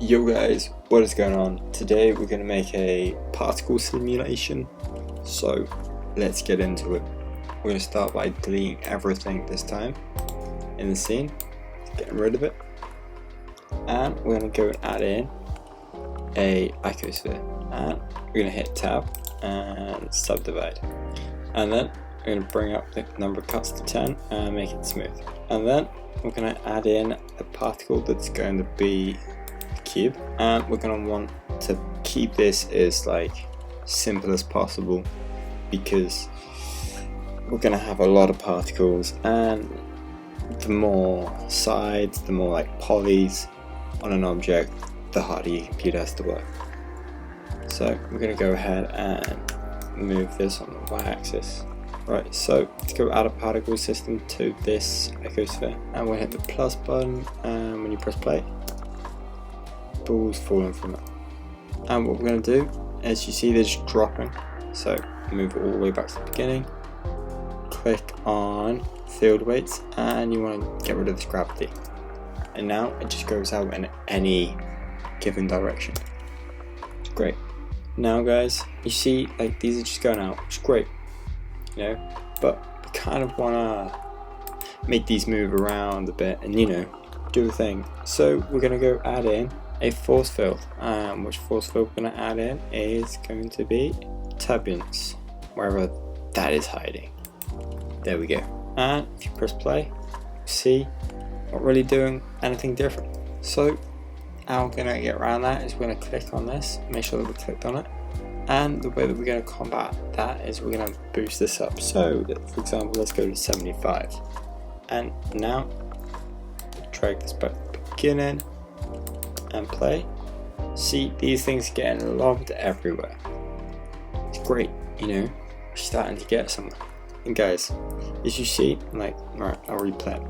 Yo guys, what is going on? Today we're going to make a particle simulation, so let's get into it. We're going to start by deleting everything this time in the scene, getting rid of it, and we're going to go and add in a icosphere, and we're going to hit tab and subdivide, and then we're going to bring up the number of cuts to 10 and make it smooth, and then we're going to add in a particle that's going to be cube, and we're going to want to keep this as simple as possible because we're going to have a lot of particles, and the more sides, the more polys on an object, the harder your computer has to work. So we're going to go ahead and move this on the y-axis. Right, so let's go add a particle system to this icosphere, and we'll hit the plus button, and when you press play, balls falling from it. And what we're going to do, as you see, they're just dropping, so move it all the way back to the beginning, click on field weights, and you want to get rid of this gravity, and now it just goes out in any given direction. Great. Now guys, you see these are just going out, which is great, but we kind of want to make these move around a bit and do a thing. So we're going to go add in a force field, which force field we're going to add in is going to be turbulence, wherever that is hiding. There we go. And if you press play, see, not really doing anything different. So how we're going to get around that is we're going to click on this, make sure that we clicked on it, and the way that we're going to combat that is we're going to boost this up. So for example, let's go to 75, and now drag this back to the beginning and play. See, these things are getting lobbed everywhere. It's great, we're starting to get somewhere. And guys, as you see, right, I'll replay it.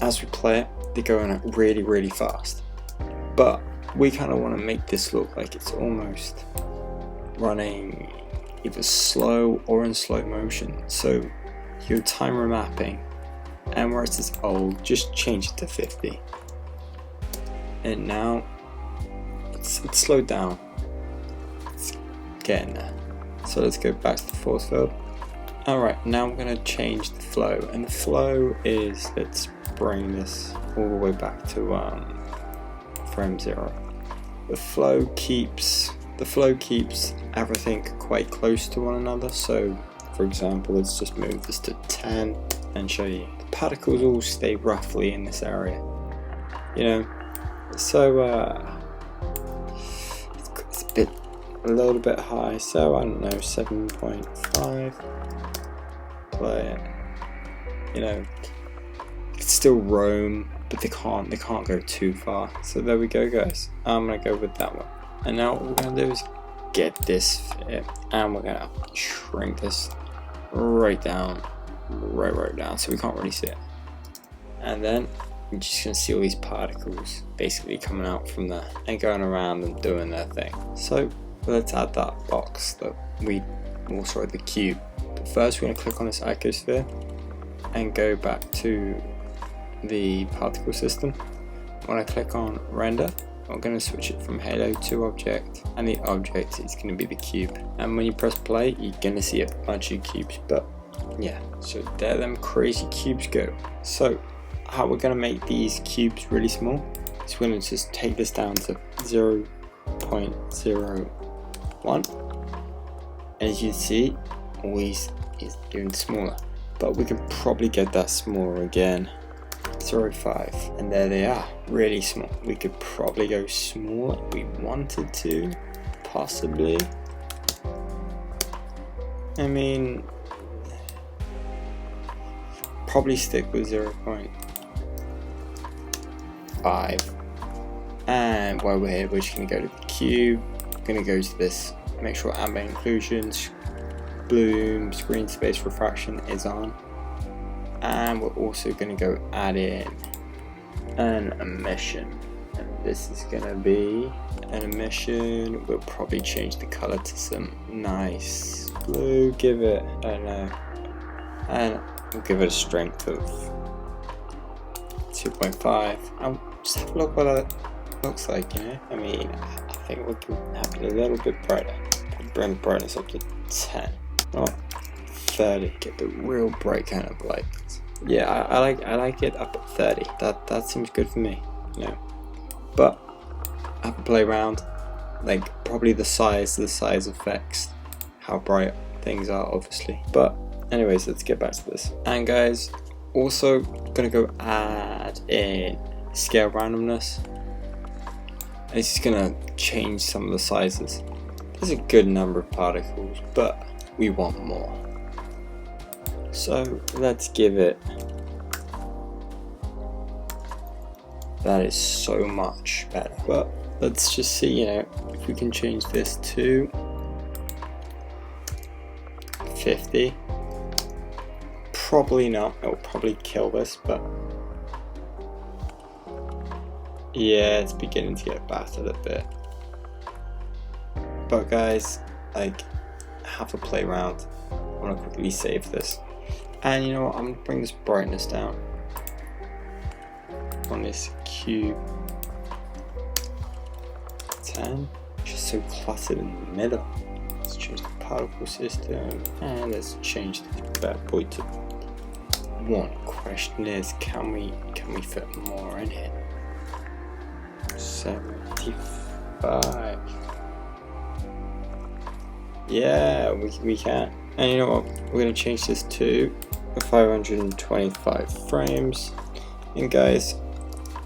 As we play it, they're going really, really fast. But we kind of want to make this look like it's almost running either slow or in slow motion. So your timer mapping, and where it says old, just change it to 50. And now it's slowed down. It's getting there. So let's go back to the force field. Alright, now I'm going to change the flow, and the flow is, let's bring this all the way back to frame 0. The flow keeps everything quite close to one another. So for example, let's just move this to 10 and show you the particles all stay roughly in this area, so it's a little bit high, so I don't know, 7.5, play it, it can still roam, but they can't go too far. So there we go guys, I'm gonna go with that one. And now what we're gonna do is get this fit, and we're gonna shrink this right down, so we can't really see it. And then you're just gonna see all these particles basically coming out from there and going around and doing their thing. So let's add that box that the cube. But first we're gonna click on this icosphere and go back to the particle system. When I click on render, I'm going to switch it from halo to object, and the object is going to be the cube. And when you press play, you're going to see a bunch of cubes, but yeah, so there them crazy cubes go. So how we're going to make these cubes really small is we're going to just take this down to 0.01, and as you can see, always is even smaller, but we can probably get that smaller again. 0.5, and there they are, really small. We could probably go smaller if we wanted to, possibly. I mean, probably stick with 0.5. And while we're here, we're just going to go to the cube, going to go to this, make sure ambient inclusions, bloom, screen space refraction is on. And we're also going to go add in an emission, and this is going to be an emission. We'll probably change the color to some nice blue, give it, I don't know, and we'll give it a strength of 2.5. I'll just have a look looks like, you know. I mean, I think we can have it a little bit brighter. Bring the brightness up to 10, not 30. Get the real bright kind of light. Yeah, I like it up at 30. That seems good for me, you know. But have a play around. Like probably the size affects how bright things are, obviously. But anyways, let's get back to this. And guys, also gonna go add in Scale Randomness. It's just gonna change some of the sizes. There's a good number of particles, but we want more. So let's give it. That is so much better. But let's just see, you know, if we can change this to 50. Probably not. It'll probably kill this, but yeah, it's beginning to get battered a bit. But guys, like, have a play around. I want to quickly save this. And you know what, I'm going to bring this brightness down on this cube. 10, just so cluttered in the middle. Let's change the particle system, and let's change this bad boy to 1. Question is, can we fit more in here? 75. Yeah, we can. And you know what? We're gonna change this to 525 frames. And guys,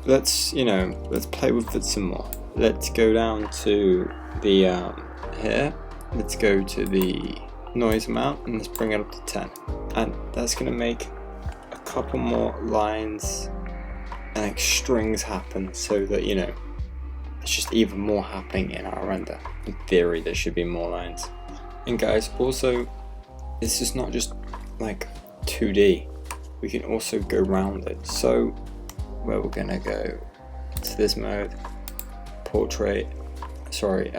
let's play with it some more. Let's go down to the here. Let's go to the noise amount and let's bring it up to 10. And that's gonna make a couple more lines and like strings happen, so that, you know, there's just even more happening in our render. In theory, there should be more lines. And guys, also, this is not just like 2D. We can also go around it. So, where we're gonna go to this mode, portrait. Sorry,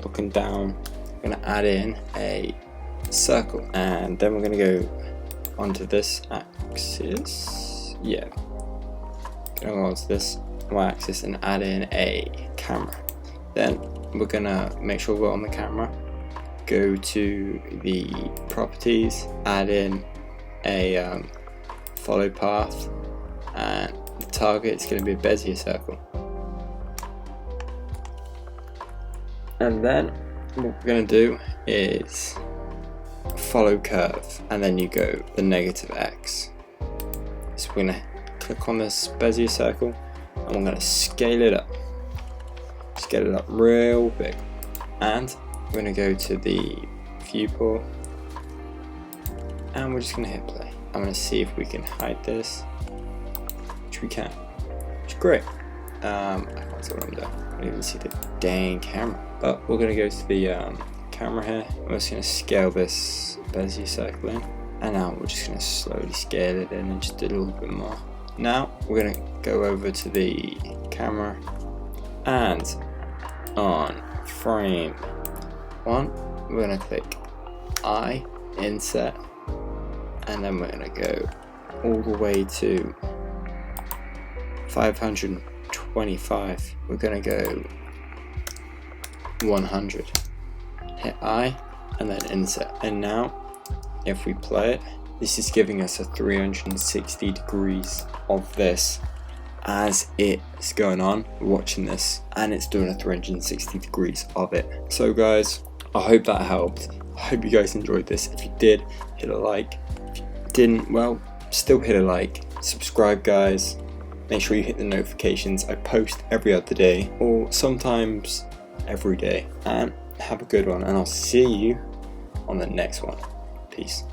looking down. We're gonna add in a circle, and then we're gonna go onto this axis. Yeah, gonna go onto this y-axis and add in a camera. Then we're gonna make sure we're on the camera. Go to the properties, add in a follow path, and the target is going to be a Bezier circle. And then what we're going to do is follow curve, and then you go the -x. So we're going to click on this Bezier circle, and we're going to scale it up. Scale it up real big, and we're going to go to the viewport, and we're just going to hit play. I'm going to see if we can hide this, which we can, which is great. I can't see what I'm doing. I don't even see the dang camera. But we're going to go to the camera here. We're just going to scale this Bezier circle in, and now we're just going to slowly scale it in and just do a little bit more. Now we're going to go over to the camera, and on frame 1, we're going to click I, insert, and then we're going to go all the way to 525. We're going to go 100. Hit I, and then insert. And now, if we play it, this is giving us a 360 degrees of this as it's going on. We're watching this, and it's doing a 360 degrees of it. So guys, I hope that helped. I hope you guys enjoyed this. If you did, hit a like. If you didn't, well, still hit a like. Subscribe, guys. Make sure you hit the notifications. I post every other day, or sometimes every day. And have a good one, and I'll see you on the next one. Peace.